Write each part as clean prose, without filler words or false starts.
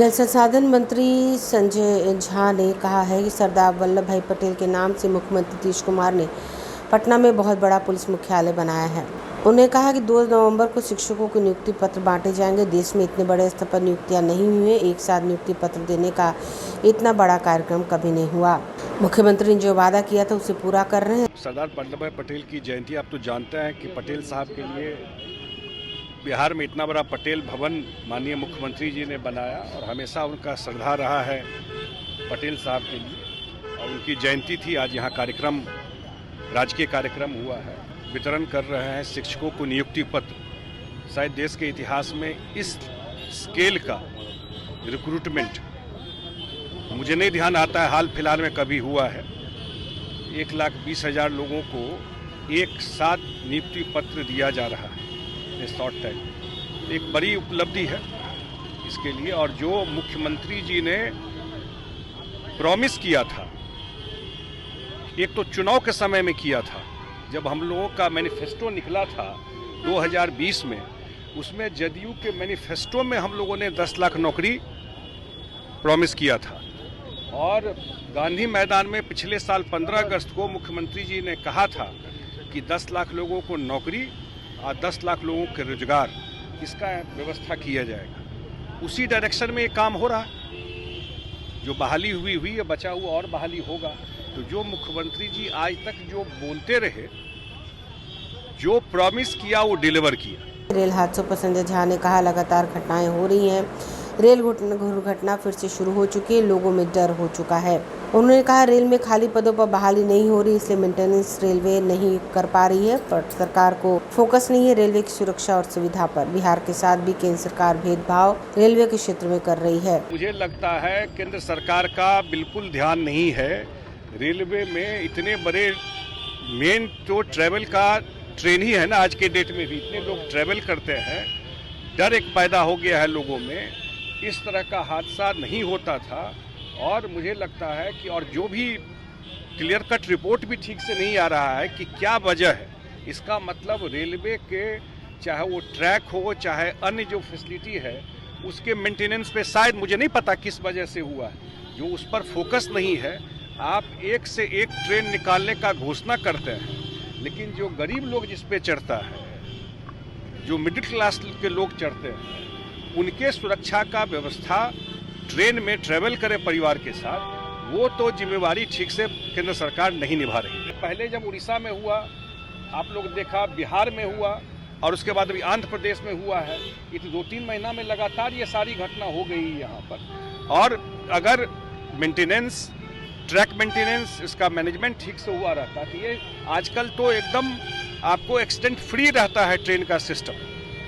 जल संसाधन मंत्री संजय झा ने कहा है कि सरदार वल्लभ भाई पटेल के नाम से मुख्यमंत्री नीतीश कुमार ने पटना में बहुत बड़ा पुलिस मुख्यालय बनाया है। उन्होंने कहा कि 2 नवंबर को शिक्षकों के नियुक्ति पत्र बांटे जाएंगे। देश में इतने बड़े स्तर पर नियुक्तियां नहीं हुई हैं। एक साथ नियुक्ति पत्र देने का इतना बड़ा कार्यक्रम कभी नहीं हुआ। मुख्यमंत्री ने जो वादा किया था उसे पूरा कर रहे हैं। सरदार वल्लभ भाई पटेल की जयंती आप तो जानते हैं कि पटेल साहब के लिए बिहार में इतना बड़ा पटेल भवन माननीय मुख्यमंत्री जी ने बनाया और हमेशा उनका श्रद्धा रहा है पटेल साहब के लिए। और उनकी जयंती थी, आज यहाँ कार्यक्रम, राजकीय कार्यक्रम हुआ है। वितरण कर रहे हैं शिक्षकों को नियुक्ति पत्र। शायद देश के इतिहास में इस स्केल का रिक्रूटमेंट मुझे नहीं ध्यान आता है हाल फिलहाल में कभी हुआ है। 1,20,000 लोगों को एक साथ नियुक्ति पत्र दिया जा रहा है शॉर्ट टाइम। एक बड़ी उपलब्धि है इसके लिए। और जो मुख्यमंत्री जी ने प्रॉमिस किया था, एक तो चुनाव के समय में किया था, जब हम लोगों का मैनिफेस्टो निकला था 2020 में, उसमें जदयू के मैनिफेस्टो में हम लोगों ने 10 लाख नौकरी प्रॉमिस किया था। और गांधी मैदान में पिछले साल 15 अगस्त को मुख्यमंत्री जी ने कहा था कि 10 लाख लोगों को नौकरी और 10 लाख लोगों के रोजगार, इसका व्यवस्था किया जाएगा। उसी डायरेक्शन में ये काम हो रहा है। जो बहाली हुई है, बचा हुआ और बहाली होगा। तो जो मुख्यमंत्री जी आज तक जो बोलते रहे, जो प्रॉमिस किया वो डिलीवर किया। रेल हादसों पर संजय झा ने कहा, लगातार घटनाएं हो रही हैं। रेल दुर्घटना फिर से शुरू हो चुकी है, लोगों में डर हो चुका है। उन्होंने कहा, रेल में खाली पदों पर बहाली नहीं हो रही, इसलिए मेंटेनेंस रेलवे नहीं कर पा रही है। पर सरकार को फोकस नहीं है रेलवे की सुरक्षा और सुविधा पर। बिहार के साथ भी केंद्र सरकार भेदभाव रेलवे के क्षेत्र में कर रही है। मुझे लगता है केंद्र सरकार का बिल्कुल ध्यान नहीं है रेलवे में। इतने बड़े मेन तो ट्रेवल का ट्रेन ही है ना, आज के डेट में भी इतने लोग ट्रेवल करते हैं। डर एक पैदा हो गया है लोगों में। इस तरह का हादसा नहीं होता था। और मुझे लगता है कि और जो भी क्लियर कट रिपोर्ट भी ठीक से नहीं आ रहा है कि क्या वजह है। इसका मतलब रेलवे के चाहे वो ट्रैक हो, चाहे अन्य जो फैसिलिटी है, उसके मेंटेनेंस पे शायद, मुझे नहीं पता किस वजह से हुआ है, जो उस पर फोकस नहीं है। आप एक से एक ट्रेन निकालने का घोषणा करते हैं, लेकिन जो गरीब लोग जिस पे चढ़ता है, जो मिडिल क्लास के लोग चढ़ते हैं, उनके सुरक्षा का व्यवस्था ट्रेन में ट्रेवल करे परिवार के साथ, वो तो जिम्मेवारी ठीक से केंद्र सरकार नहीं निभा रही है। पहले जब उड़ीसा में हुआ, आप लोग देखा, बिहार में हुआ, और उसके बाद अभी आंध्र प्रदेश में हुआ है। ये तो 2-3 महीना में लगातार ये सारी घटना हो गई यहाँ पर। और अगर मेंटेनेंस, ट्रैक मेंटेनेंस, इसका मैनेजमेंट ठीक से हुआ रहता तो ये आजकल तो एकदम आपको एक्सीडेंट फ्री रहता है ट्रेन का सिस्टम।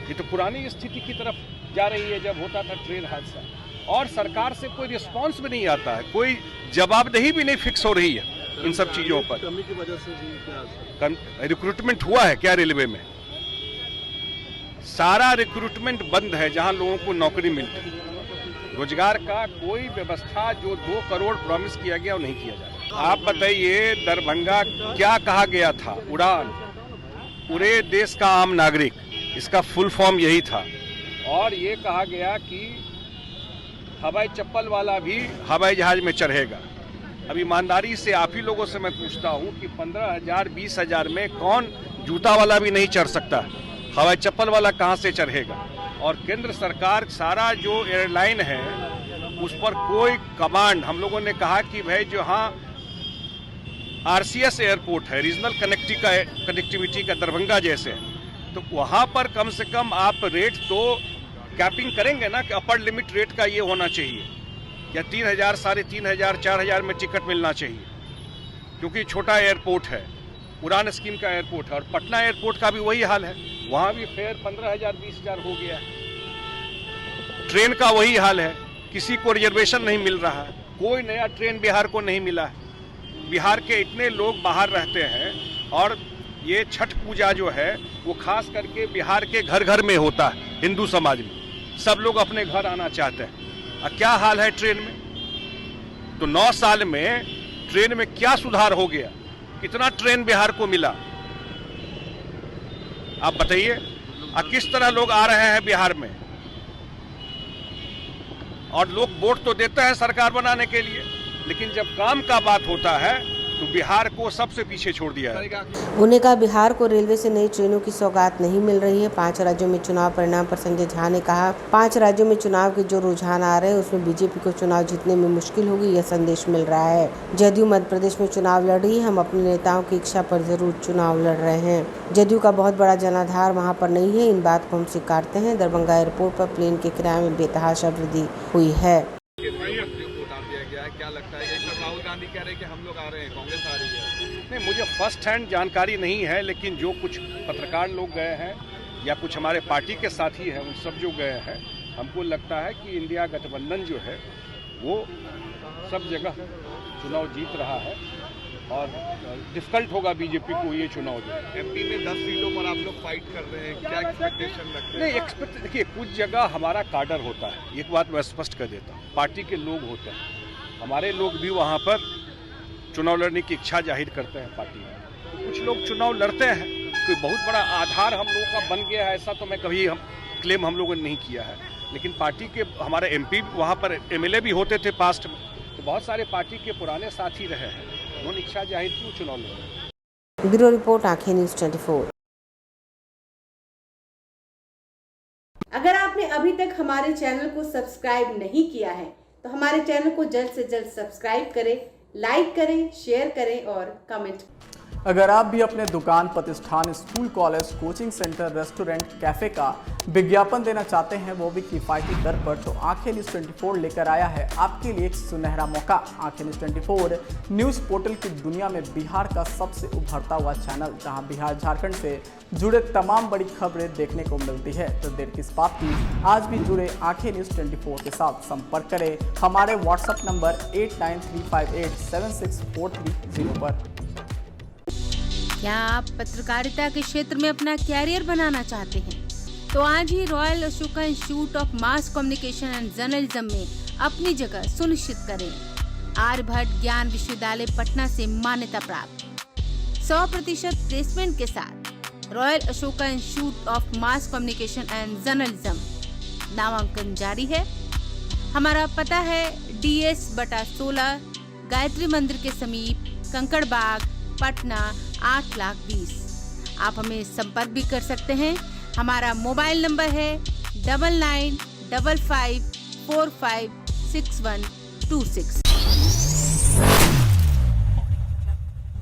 ये तो पुरानी स्थिति की तरफ जा रही है जब होता था ट्रेन हादसा। और सरकार से कोई रिस्पांस भी नहीं आता है, कोई जवाबदेही भी नहीं फिक्स हो रही है इन सब चीजों पर। कमी की वजह से रिक्रूटमेंट हुआ है क्या रेलवे में? सारा रिक्रूटमेंट बंद है जहां लोगों को नौकरी मिलती है। रोजगार का कोई व्यवस्था जो 2 करोड़ प्रॉमिस किया गया वो नहीं किया जा रहा। आप बताइए, दरभंगा क्या कहा गया था? उड़ान, पूरे देश का आम नागरिक, इसका फुल फॉर्म यही था। और ये कहा गया कि हवाई चप्पल वाला भी हवाई जहाज में चढ़ेगा। अब ईमानदारी से आप ही लोगों से मैं पूछता हूँ कि 15,000 20,000 में कौन जूता वाला भी नहीं चढ़ सकता, हवाई चप्पल वाला कहाँ से चढ़ेगा? और केंद्र सरकार सारा जो एयरलाइन है उस पर कोई कमांड, हम लोगों ने कहा कि भाई जो हाँ RCS एयरपोर्ट है, रीजनल कनेक्टिविटी का, दरभंगा जैसे, तो वहाँ पर कम से कम आप रेट तो कैपिंग करेंगे ना कि अपर लिमिट रेट का ये होना चाहिए, या 3,000, 3,500, 4,000 में टिकट मिलना चाहिए, क्योंकि छोटा एयरपोर्ट है, उड़ान स्कीम का एयरपोर्ट है। और पटना एयरपोर्ट का भी वही हाल है, वहाँ भी फेयर 15,000 20,000 हो गया है। ट्रेन का वही हाल है, किसी को रिजर्वेशन नहीं मिल रहा है, कोई नया ट्रेन बिहार को नहीं मिला है। बिहार के इतने लोग बाहर रहते हैं, और ये छठ पूजा जो है वो खास करके बिहार के घर घर में होता है, हिंदू समाज में सब लोग अपने घर आना चाहते हैं। और क्या हाल है ट्रेन में? तो 9 साल में ट्रेन में क्या सुधार हो गया? कितना ट्रेन बिहार को मिला? आप बताइए। किस तरह लोग आ रहे हैं बिहार में? और लोग वोट तो देते हैं सरकार बनाने के लिए, लेकिन जब काम का बात होता है तो बिहार को सबसे पीछे छोड़ दिया है। उन्होंने कहा बिहार को रेलवे से नई ट्रेनों की सौगात नहीं मिल रही है। 5 राज्यों में चुनाव परिणाम पर संजय झा ने कहा 5 राज्यों में चुनाव के जो रुझान आ रहे हैं उसमें बीजेपी को चुनाव जीतने में मुश्किल होगी, यह संदेश मिल रहा है। जदयू मध्य प्रदेश में चुनाव लड़ रही है, हम अपने नेताओं की इच्छा पर जरूर चुनाव लड़ रहे हैं। जदयू का बहुत बड़ा जनाधार वहाँ पर नहीं है, इन बात को हम स्वीकारते हैं। दरभंगा एयरपोर्ट पर प्लेन के किराए में बेतहाशा वृद्धि हुई है। क्या लगता है कि राहुल गांधी कह रहे हैं कि हम लोग आ रहे हैं, कांग्रेस आ रही है? नहीं, मुझे फर्स्ट हैंड जानकारी नहीं है, लेकिन जो कुछ पत्रकार लोग गए हैं या कुछ हमारे पार्टी के साथी हैं, उन सब जो गए हैं, हमको लगता है कि इंडिया गठबंधन जो है वो सब जगह चुनाव जीत रहा है और डिफिकल्ट होगा बीजेपी को ये चुनाव जो है। एमपी में 10 सीटों पर आप लोग फाइट कर रहे हैं, क्या एक्सपेक्टेशन रखते हैं? नहीं, देखिए कुछ जगह हमारा कार्डर होता है, एक बात मैं स्पष्ट कर देता हूँ, पार्टी के लोग होते हैं, हमारे लोग भी वहाँ पर चुनाव लड़ने की इच्छा जाहिर करते हैं पार्टी में। तो कुछ लोग चुनाव लड़ते हैं, कोई बहुत बड़ा आधार हम लोगों का बन गया है ऐसा तो मैं कभी क्लेम हम लोगों ने नहीं किया है, लेकिन पार्टी के हमारे एमपी वहाँ पर एमएलए भी होते थे पास्ट में, तो बहुत सारे पार्टी के पुराने साथी रहे हैं, उन्होंने इच्छा जाहिर की चुनाव लड़े। ब्यूरो रिपोर्ट, आंखें न्यूज़ 24। अगर आपने अभी तक हमारे चैनल को सब्सक्राइब नहीं किया है तो हमारे चैनल को जल्द से जल्द सब्सक्राइब करें, लाइक करें, शेयर करें और कमेंट। अगर आप भी अपने दुकान, प्रतिष्ठान, school, college, coaching centre, restaurant, cafe का विज्ञापन देना चाहते हैं, वो भी किफ़ायती दर पर, तो आंखें न्यूज़ 24 लेकर आया है आपके लिए एक सुनहरा मौका। आंखें न्यूज़ 24 न्यूज़ पोर्टल की दुनिया में बिहार का सबसे उभरता हुआ चैनल, जहां बिहार झारखंड से जुड़े तमाम बड़ी खबरें देखने को मिलती है। तो देर किस बात की, आज भी जुड़े आंखें न्यूज़ 24 के साथ। संपर्क करें हमारे व्हाट्सएप नंबर 8935876430 पर। क्या आप पत्रकारिता के क्षेत्र में अपना कैरियर बनाना चाहते हैं? तो आज ही royal Ashoka institute of mass communication and journalism में अपनी जगह सुनिश्चित करें। आर्यभट्ट ज्ञान विश्वविद्यालय पटना से मान्यता प्राप्त 100% प्लेसमेंट के साथ royal Ashoka institute of mass communication and journalism नामांकन जारी है। हमारा पता है DS/16 गायत्री मंदिर के समीप, कंकड़ बाग, पटना 8,20,000। आप हमें संपर्क भी कर सकते हैं। हमारा मोबाइल नंबर है 9955456126।